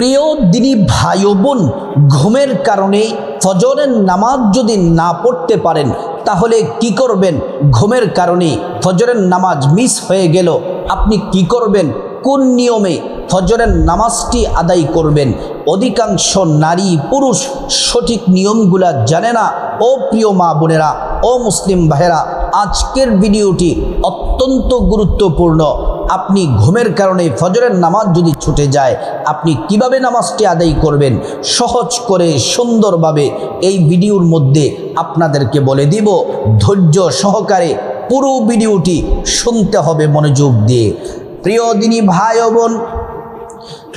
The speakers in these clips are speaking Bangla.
প্রিয় দিনী ভাই ও বোন, ঘুমের কারণে ফজরের নামাজ যদি না পড়তে পারেন তাহলে কি করবেন? ঘুমের কারণে ফজরের নামাজ মিস হয়ে গেল, আপনি কি করবেন? কোন নিয়মে ফজরের নামাজটি আদায় করবেন? অধিকাংশ নারী পুরুষ সঠিক নিয়মগুলা জানে না। ও প্রিয় মা বোনেরা, ও মুসলিম ভাইয়েরা, আজকের ভিডিওটি অত্যন্ত গুরুত্বপূর্ণ। আপনি ঘুমের কারণে ফজরের নামাজ যদি ছুটে যায়, আপনি কিভাবে নামাজটি আদায় করবেন সহজ করে সুন্দরভাবে এই ভিডিওর মধ্যে আপনাদেরকে বলে দিব। ধৈর্য সহকারে পুরো ভিডিওটি শুনতে হবে মনোযোগ দিয়ে। প্রিয় দিনী ভাই ও বোন,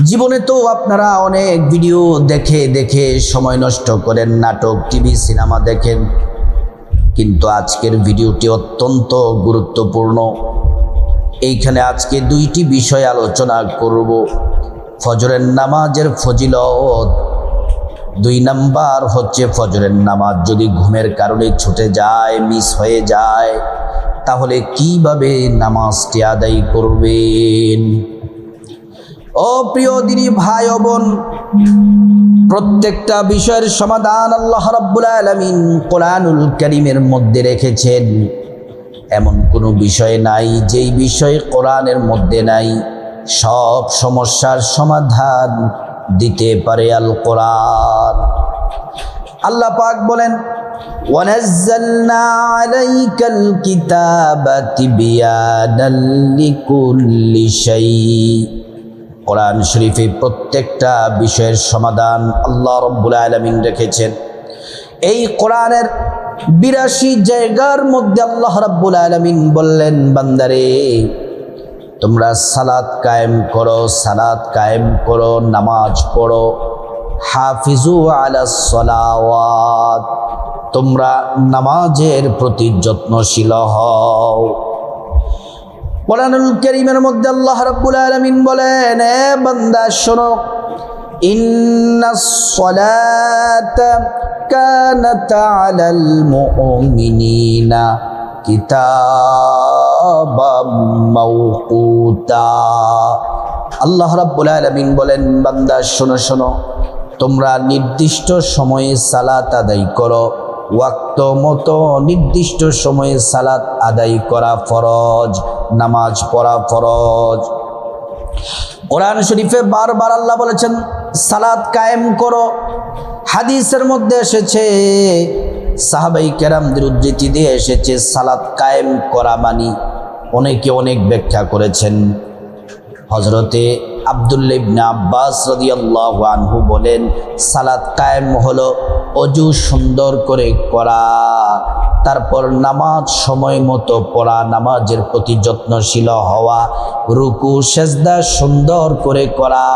জীবনে তো আপনারা অনেক ভিডিও দেখে দেখে সময় নষ্ট করেন, নাটক, টিভি, সিনেমা দেখেন, কিন্তু আজকের ভিডিওটি অত্যন্ত গুরুত্বপূর্ণ। এইখানে আজকে দুইটি বিষয় আলোচনা করব। ফজরের নামাজের ফজিলত। 2 নাম্বার হচ্ছে ফজরের নামাজ যদি ঘুমের কারণে ছুটে যায়, মিস হয়ে যায়, তাহলে কিভাবে নামাজটি আদায় করবেন। ও প্রিয় দিনী ভাই ও বোন, প্রত্যেকটা বিষয়ের সমাধান আল্লাহ রাব্বুল আলামিন কোরআনুল কারীমের মধ্যে রেখেছেন। এমন কোনো বিষয় নাই যেই বিষয় কোরআনের মধ্যে নাই। সব সমস্যার সমাধান দিতে পারে আল কোরআন। আল্লাহ পাক বলেন, ওয়ানাজ্জালনা আলাইকাল কিতাবা তিবয়ানাল লিকুল্লি শাই। কোরআন শরীফে প্রত্যেকটা বিষয়ের সমাধান আল্লাহ রাব্বুল আলামিন রেখেছেন। এই কোরআনের 82 জায়গার মধ্যে আল্লাহ রাব্বুল আলামিন বললেন, বান্দারে তোমরা সালাত কায়েম করো, সালাত কায়েম করো, নামাজ পড়ো। হাফিজু আলাস সালাওয়াত, তোমরা নামাজের প্রতি যত্নশীল হও। কোরআনুল কারীমের মধ্যে আল্লাহ রাব্বুল আলামিন বলেন, এ বান্দা শোনো, ইন্নাস সালাতা কানাত আলাল মুমিনিনা কিতাবাম মাওকুতা। আল্লাহ রাব্বুল আলামিন বলেন, বান্দা শোনো শোনো, তোমরা নির্দিষ্ট সময়ে সালাত আদায় করো। ওয়াক্ত মতো নির্দিষ্ট সময়ে সালাত আদায় করা ফরজ, নামাজ পড়া ফরজ। কোরআন শরীফে বারবার আল্লাহ বলেছেন সালাত কায়েম করো। হাদিসের মধ্যে এসেছে, সাহাবাই কেরামদের উদ্ধৃতি দিয়ে এসেছে সালাত কায়েম করা মানি অনেকে অনেক ব্যাখ্যা করেছেন। হযরতে আব্দুল্লাহ ইবনে আব্বাস রাদিয়াল্লাহু আনহু বলেন, সালাত কায়েম হলো অজু সুন্দর করে করা, তারপর নামাজ সময় মতো পড়া, নামাজের প্রতি যত্নশীল হওয়া, রুকু সেজদা সুন্দর করে করা,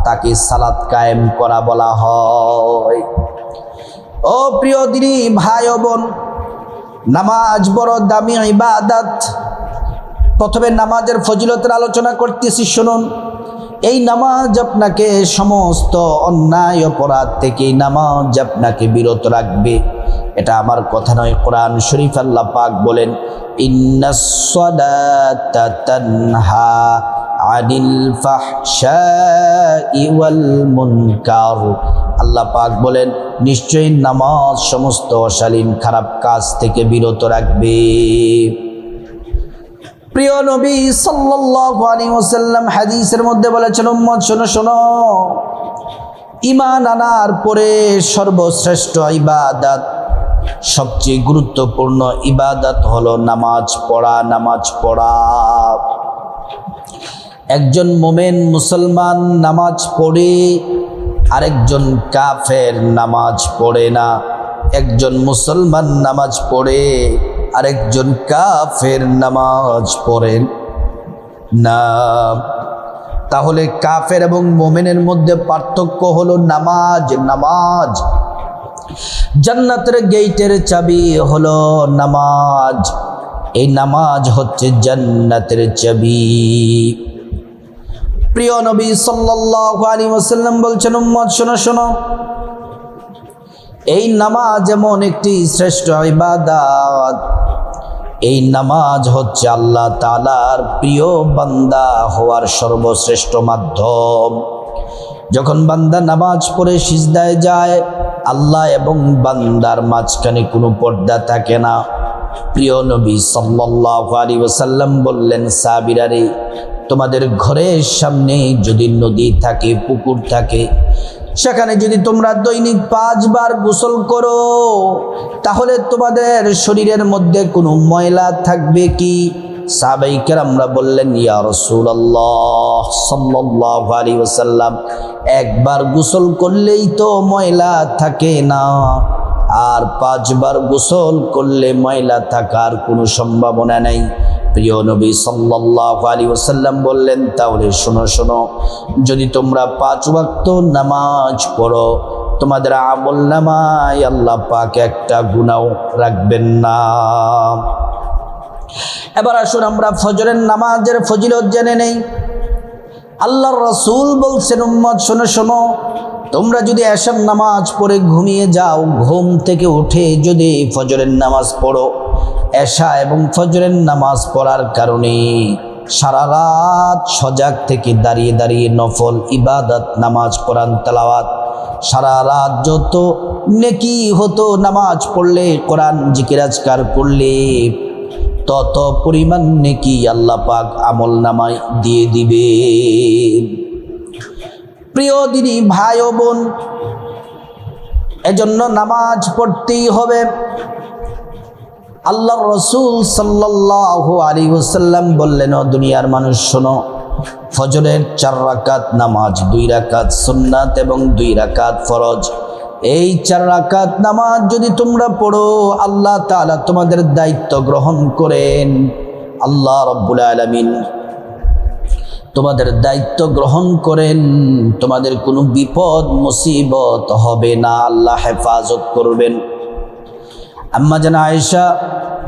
তাকে সালাত কায়েম করা বলা হয়। ও প্রিয় দিনী ভাই ও বোন, নামাজ বড় দামি ইবাদত। প্রথমে নামাজের ফজিলতের আলোচনা করতেছি, শুনুন। এই নামাজ আপনাকে সমস্ত অন্যায় অপরাধ থেকে নামাজ আপনাকে বিরত রাখবে। এটা আমার কথা নয়, কোরআন শরীফ আল্লাহ পাক বলেন, ইন্নাস সালাতা তানহা আনিল ফাহশাই ওয়াল মুনকার। আল্লাহ পাক বলেন, নিশ্চয়ই নামাজ সমস্ত অশালীন খারাপ কাজ থেকে বিরত রাখবে। প্রিয় নবী সাল্লাল্লাহু আলাইহি ওয়াসাল্লাম হাদিসের মধ্যে বলেছেন, উম্মত শোনো শোনো, ঈমান আনার পরে সর্বশ্রেষ্ঠ ইবাদত, সবচেয়ে গুরুত্বপূর্ণ ইবাদত হলো নামাজ পড়া। নামাজ পড়া। একজন মোমেন মুসলমান নামাজ পড়ে, আরেকজন কাফের নামাজ পড়ে না। একজন মুসলমান নামাজ পড়ে, আরেকজন কাফের নামাজ পড়েন না। তাহলে কাফের এবং মোমেনের মধ্যে পার্থক্য হলো নামাজ। নামাজ জান্নাতের গেটের চাবি হলো নামাজ। এই নামাজ হচ্ছে জান্নাতের চাবি। প্রিয় নবী সাল্লাল্লাহু আলাইহি ওয়াসাল্লাম বলছেন, উম্মত শোনো শোনো, এই নামাজ এমন একটি শ্রেষ্ঠ ইবাদত, এই নামাজ হচ্ছে আল্লাহ তাআলার প্রিয় বান্দা হওয়ার সর্বশ্রেষ্ঠ মাধ্যম। যখন বান্দা নামাজ পড়ে সিজদায় যায়, আল্লাহ এবং বান্দার মাঝখানে কোনো পর্দা থাকে না। প্রিয় নবী সাল্লাল্লাহু আলাইহি ওয়াসাল্লাম বললেন, সাহাবীরা রে, তোমাদের ঘরের সামনে যদি নদী থাকে, পুকুর থাকে, সেখানে যদি তোমরা দৈনিক 5 বার গোসল করো, তাহলে তোমাদের শরীরের মধ্যে কোনো ময়লা থাকবে কি? সাহাবায়ে কেরামরা বললেন, ইয়া রাসূলুল্লাহ সাল্লাল্লাহু আলাইহি ওয়াসাল্লাম, একবার গোসল করলেই তো ময়লা থাকে না, আর 5 বার গোসল করলে ময়লা থাকার কোনো সম্ভাবনা নেই। প্রিয় নবী সাল্লাল্লাহু আলাইহি ওয়াসাল্লাম বললেন, তাহলে শোনো শোনো, যদি তোমরা 5 ওয়াক্ত নামাজ পড়ো, তোমাদের আমলনামায় আল্লাহ পাক একটা গুনাহ রাখবেন না। এবার আসুন আমরা ফজরের নামাজের ফজিলত জেনে নেই। আল্লাহর রাসূল বলছেন, উম্মত শোনো শোনো, তোমরা যদি এশার নামাজ পড়ে ঘুমিয়ে যাও, ঘুম থেকে উঠে যদি ফজরের নামাজ পড়ো, এশা এবং ফজরের নামাজ পড়ার কারণে সারা রাত সজাগ থেকে দাঁড়িয়ে দাঁড়িয়ে নফল ইবাদত, নামাজ, কোরআন তেলাওয়াত, সারা রাত যত নেকি হতো নামাজ পড়লে, কোরআন জিকির আজকার করলে, তত পরিমাণ নেকি আল্লাহ পাক আমল নামায় দিয়ে দিবে। প্রিয় দিনী ভাই ও বোন, এজন্য নামাজ পড়তেই হবে। আল্লাহর রাসূল সাল্লাল্লাহু আলাইহি ওয়াসাল্লাম বললেন, ও দুনিয়ার মানুষ শোনো, ফজরের 4 রাকাত নামাজ, 2 রাকাত সুন্নাত এবং 2 রাকাত ফরজ, এই 4 রাকাত নামাজ যদি তোমরা পড়ো, আল্লাহ তাআলা তোমাদের দায়িত্ব গ্রহণ করেন। আল্লাহ রাব্বুল আলামিন তোমাদের দায়িত্ব গ্রহণ করেন, তোমাদের কোনো বিপদ মুসিবত হবে না, আল্লাহ হেফাজত করবেন। আম্মা জান আয়েশা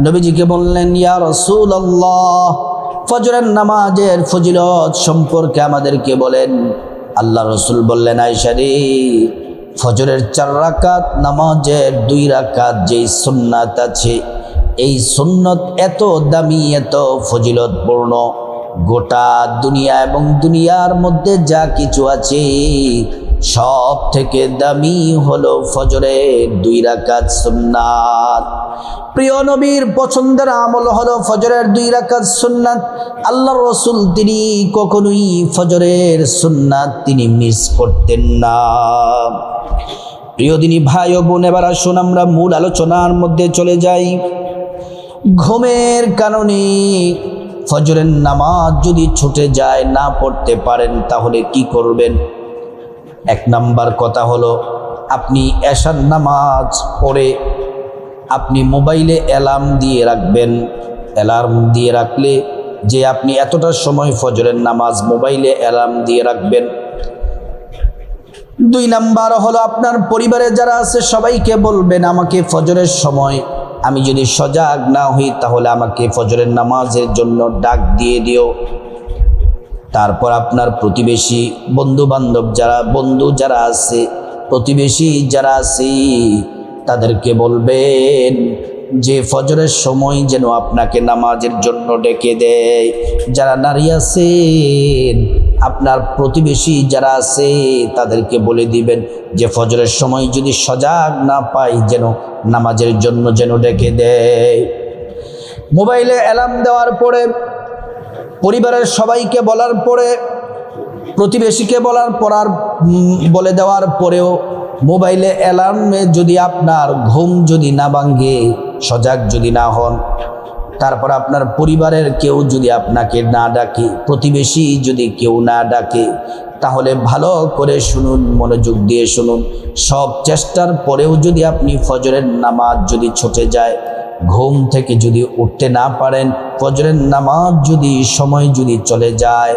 নবীজিকে বললেন, ইয়া রাসূলুল্লাহ, ফজরের নামাজের ফজিলত সম্পর্কে আমাদেরকে বলেন। আল্লাহ রাসূল বললেন, আয়েশা রে, ফজরের 4 রাকাত নামাজের 2 রাকাত যেই সুন্নাত আছে, এই সুন্নত এত দামি, এত ফজিলতপূর্ণ, গোটা দুনিয়া এবং দুনিয়ার মধ্যে যা কিছু আছে সব থেকে দামি হলো ফজরের 2 রাকাত সুন্নাত। প্রিয় নবীর পছন্দের আমল হলো ফজরের 2 রাকাত সুন্নাত। আল্লাহর রাসূল তিনি কখনোই ফজরের সুন্নাত তিনি মিস করতেন না। প্রিয় দিনী ভাই ও বোন, এবার আসুন আমরা মূল আলোচনার মধ্যে চলে যাই। ঘুমের কারণে ফজরের নামাজ যদি ছুটে যায়, না পড়তে পারেন, তাহলে কি করবেন? 1 নাম্বার কথা হলো, আপনি এশার নামাজ পড়ে আপনি মোবাইলে অ্যালার্ম দিয়ে রাখবেন। অ্যালার্ম দিয়ে রাখলে যে আপনি এতটা সময় ফজরের নামাজ মোবাইলে অ্যালার্ম দিয়ে রাখবেন। 2 নাম্বার হলো, আপনার পরিবারে যারা আছে সবাইকে বলবেন, আমাকে ফজরের সময় আমি যদি সজাগ না হই, তাহলে আমাকে ফজরের নামাজের জন্য ডাক দিয়ে দিও। তারপর আপনার প্রতিবেশী, বন্ধু বান্ধব যারা আছে, প্রতিবেশী যারা আছে, তাদেরকে বলবেন যে ফজরের সময় যেন আপনাকে নামাজের জন্য ডেকে দেয়। যারা নারী আছেন, আপনার প্রতিবেশী যারা আছে, তাদেরকে বলে দিবেন যে ফজরের সময় যদি সজাগ না পাই, যেন নামাজের জন্য যেন ডেকে দেয়। মোবাইলে অ্যালার্ম দেওয়ার পরে, পরিবারের সবাইকে বলার পরে, প্রতিবেশীকে বলে দেওয়ার পরেও মোবাইলে অ্যালার্মে যদি আপনার ঘুম যদি না ভাঙে, সজাগ যদি না হন, তারপর আপনার পরিবারের কেউ যদি আপনাকে না ডাকে, প্রতিবেশী যদি কেউ না ডাকে, তাহলে ভালো করে শুনুন, মনোযোগ দিয়ে শুনুন। সব চেষ্টার পরেও যদি আপনি ফজরের নামাজ যদি ছুটে যায়, ঘুম থেকে যদি উঠতে না পারেন, ফজরের নামাজ যদি সময় যদি চলে যায়,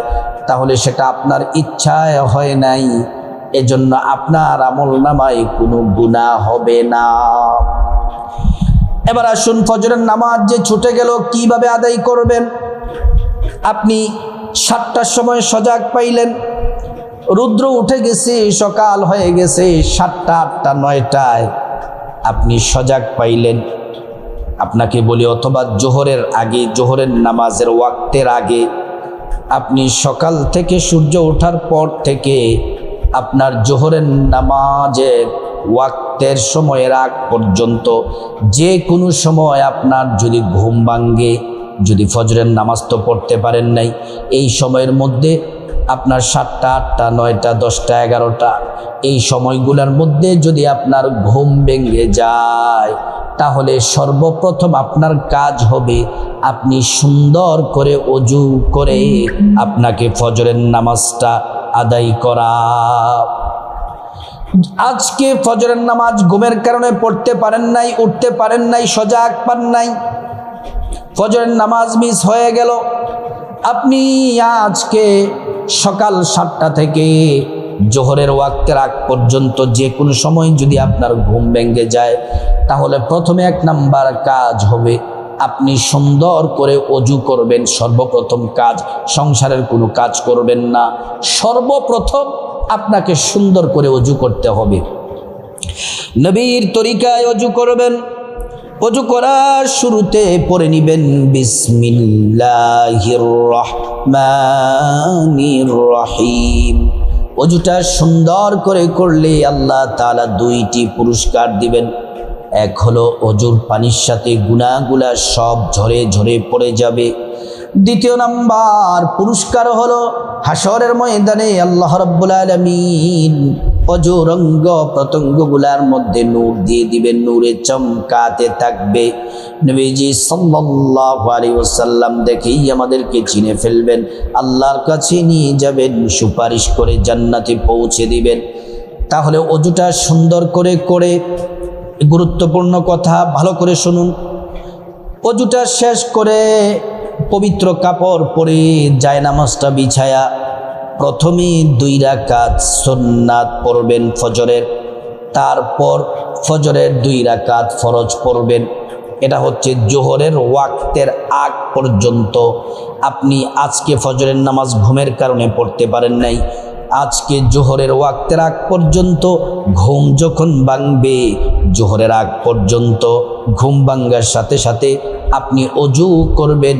তাহলে সেটা আপনার ইচ্ছায় হয় নাই, এজন্য আপনার আমলনামায় কোনো গুনাহ হবে না। এবার আসুন, ফজরের নামাজ যে ছুটে গেল কিভাবে আদায় করবেন? আপনি 7টার সময় সজাগ পাইলেন, রুদ্র উঠে গেছে, সকাল হয়ে গেছে, 7টা, 8টা, 9টায় আপনি সজাগ পাইলেন। আপনাকে বলি, অথবা জোহরের আগে, জোহরের নামাজের ওয়াক্তের আগে, আপনি সকাল থেকে সূর্য ওঠার পর থেকে আপনার জোহরের নামাজের ওয়াক্তের সময়ের আগ পর্যন্ত যে কোনো সময় আপনার যদি ঘুম ভাঙ্গে, যদি ফজরের নামাজ তো পড়তে পারেন নাই, এই সময়ের মধ্যে আপনার 7টা 8টা 9টা 10টা 11টা এই সময়গুলোর মধ্যে যদি আপনার ঘুম ভেঙে যায়, তাহলে সর্বপ্রথম আপনার কাজ হবে আপনি সুন্দর করে অজু করে আপনাকে ফজরের নামাজটা আদায় করা। আজকে ফজরের নামাজ ঘুমের কারণে পড়তে পারেন নাই, উঠতে পারেন নাই, সজাগ পান নাই, ফজরের নামাজ মিস হয়ে গেল। আপনি আজকে সকাল 7টা থেকে জোহরের ওয়াক্তের আগ পর্যন্ত যে কোনো সময় যদি আপনার ঘুম ভেঙে যায়, তাহলে প্রথমে 1 নাম্বার কাজ হবে আপনি সুন্দর করে অজু করবেন। সর্বপ্রথম কাজ, সংসারের কোনো কাজ করবেন না, সর্বপ্রথম আপনাকে সুন্দর করে অজু করতে হবে। নবীর তরিকায় অজু করবেন। অজু করার শুরুতে পড়ে নিবেন বিসমিল্লাহির রহমানির রহিম। অজুটা সুন্দর করে করলে আল্লাহ তাআলা 2টি পুরস্কার দিবেন। এক হলো অজুর পানির সাথে গুনাহগুলা সব ঝরে ঝরে পড়ে যাবে। দ্বিতীয় নাম্বার পুরস্কার হলো হাসরের ময়দানে আল্লাহ রাব্বুল আলামিন অজুর অঙ্গ প্রত্যঙ্গগুলার মধ্যে নূর দিয়ে দিবেন, নূরে চমকাতে থাকবে। নবীজি সাল্লাল্লাহু আলাইহি ওয়াসাল্লাম দেখেই আমাদেরকে চিনে ফেলবেন, আল্লাহর কাছে নিয়ে যাবেন, সুপারিশ করে জান্নাতে পৌঁছে দিবেন। তাহলে অজুটা সুন্দর করে করে, গুরুত্বপূর্ণ কথা ভালো করে শুনুন, অজুটা শেষ করে পবিত্র কাপড় পরে জায়নামাজটা বিছায়া প্রথমে 2 রাকাত সুন্নাত পড়বেন ফজরের, তারপর ফজরের 2 রাকাত ফরজ পড়বেন। এটা হচ্ছে জোহরের ওয়াক্তের আগ পর্যন্ত। আপনি আজকে ফজরের নামাজ ঘুমের কারণে পড়তে পারেন নাই, আজকে জোহরের ওয়াক্তের আগ পর্যন্ত ঘুম যখন ভাঙবে, জোহরের আগ পর্যন্ত ঘুম ভাঙার সাথে সাথে আপনি অজু করবেন।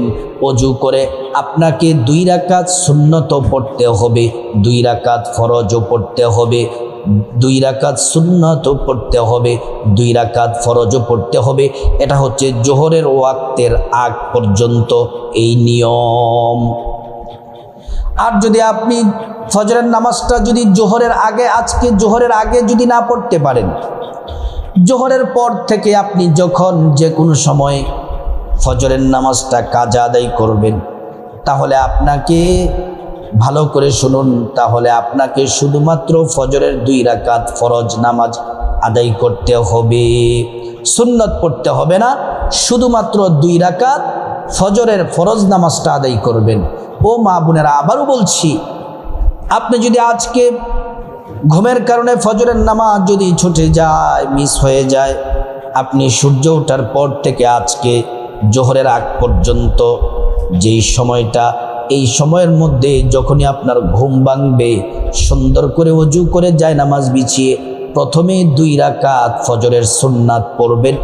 অজু করে আপনাকে 2 রাকাত সুন্নত পড়তে হবে, 2 রাকাত ফরজও পড়তে হবে, 2 রাকাত সুন্নতও পড়তে হবে, 2 রাকাত ফরজও পড়তে হবে। এটা হচ্ছে জোহরের ওয়াক্তের আগ পর্যন্ত এই নিয়ম। আর যদি আপনি ফজরের নামাজটা যদি জোহরের আগে, আজকে জোহরের আগে যদি না পড়তে পারেন, জোহরের পর থেকে আপনি যখন যে কোনো সময় ফজরের নামাজটা কাজা আদায় করবেন, তাহলে আপনাকে ভালো করে শুনুন, তাহলে আপনাকে শুধুমাত্র ফজরের 2 রাকাত ফরজ নামাজ আদায় করতে হবে, সুন্নত পড়তে হবে না, শুধুমাত্র 2 রাকাত ফজরের ফরজ নামাজটা আদায় করবেন। ও মা বোনেরা, আবারও বলছি, আপনি যদি আজকে ঘুমের কারণে ফজরের নামাজ যদি ছুটে যায়, মিস হয়ে যায়, আপনি সূর্য ওঠার পর থেকে আজকে জোহরের আগ পর্যন্ত যেই সময়টা, এই সময়ের মধ্যে যখনই আপনার ঘুম ভাঙবে, সুন্দর করে অজু করে জায়নামাজ বিছিয়ে প্রথমে 2 রাকাত ফজরের সুন্নাত পড়বেন,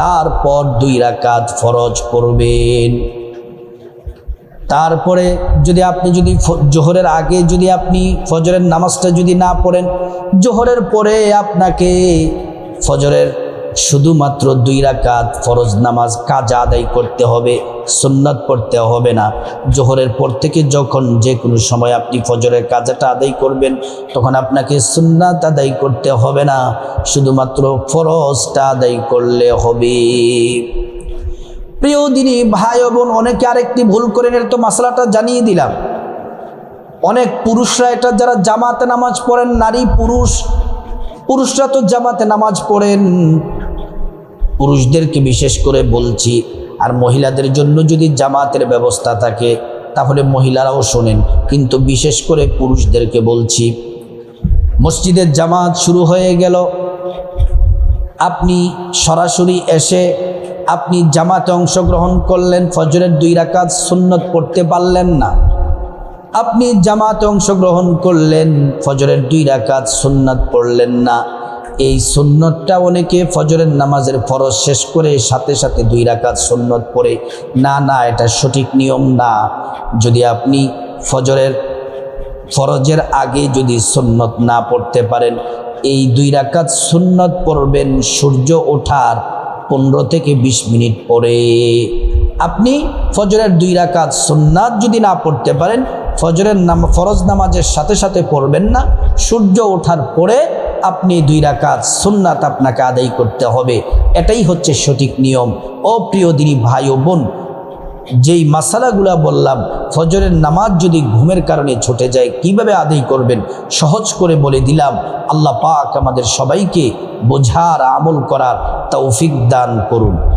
তারপর 2 রাকাত ফরজ পড়বেন। তারপরে যদি আপনি যদি জোহরের আগে যদি আপনি ফজরের নামাজটা যদি না পড়েন, জোহরের পরে আপনাকে ফজরের শুধুমাত্র 2 রাকাত ফরজ নামাজ কাজা আদায় করতে হবে, সুন্নাত পড়তে হবে না। জোহরের পর থেকে যখন যে কোনো সময় আপনি ফজরের কাজাটা আদায় করবেন, তখন আপনাকে সুন্নাত আদায় করতে হবে না, শুধুমাত্র ফরজটা আদায় করলে হবে। প্রিয় দিনী ভাই বোন, অনেকে আরেকটি ভুল করেন, এর তো মাসলাটা জানিয়ে দিলাম। অনেক পুরুষরা এটা, যারা জামাতে নামাজ পড়েন, নারী পুরুষরা তো জামাতে নামাজ পড়েন, পুরুষদেরকে বিশেষ করে বলছি, আর মহিলাদের জন্য যদি জামাতের ব্যবস্থা থাকে তাহলে মহিলারাও শোনেন, কিন্তু বিশেষ করে পুরুষদেরকে বলছি, মসজিদের জামাত শুরু হয়ে গেল, আপনি সরাসরি এসে আপনি জামাতে অংশগ্রহণ করলেন, ফজরের 2 রাকাত সুন্নত পড়তে পারলেন না, আপনি জামাতে অংশগ্রহণ করলেন, ফজরের 2 রাকাত সুন্নত পড়লেন না। এই সুন্নতটা অনেকে ফজরের নামাজের ফরজ শেষ করে সাথে সাথে 2 রাকাত সুন্নত পড়ে, না, এটা সঠিক নিয়ম না। যদি আপনি ফজরের ফরজের আগে যদি সুন্নত না পড়তে পারেন, এই 2 রাকাত সুন্নত পড়বেন সূর্য ওঠার 15 থেকে 20 মিনিট পরে। আপনি ফজরের 2 রাকাত সুন্নাত যদি না পড়তে পারেন, ফরজ নামাজের সাথে সাথে পড়বেন না, সূর্য ওঠার পরে আপনি 2 রাকাত সুন্নাত আপনাকে আদায় করতে হবে। এটাই হচ্ছে সঠিক নিয়ম। ও প্রিয় দিনী ভাই ও বোন, যেই মাসালাগুলা বললাম, ফজরের নামাজ যদি ঘুমের কারণে ছুটে যায় কিভাবে আদায় করবেন সহজ করে বলে দিলাম। আল্লাহ পাক আমাদের সবাইকে বোঝার আমল করার তৌফিক দান করুন।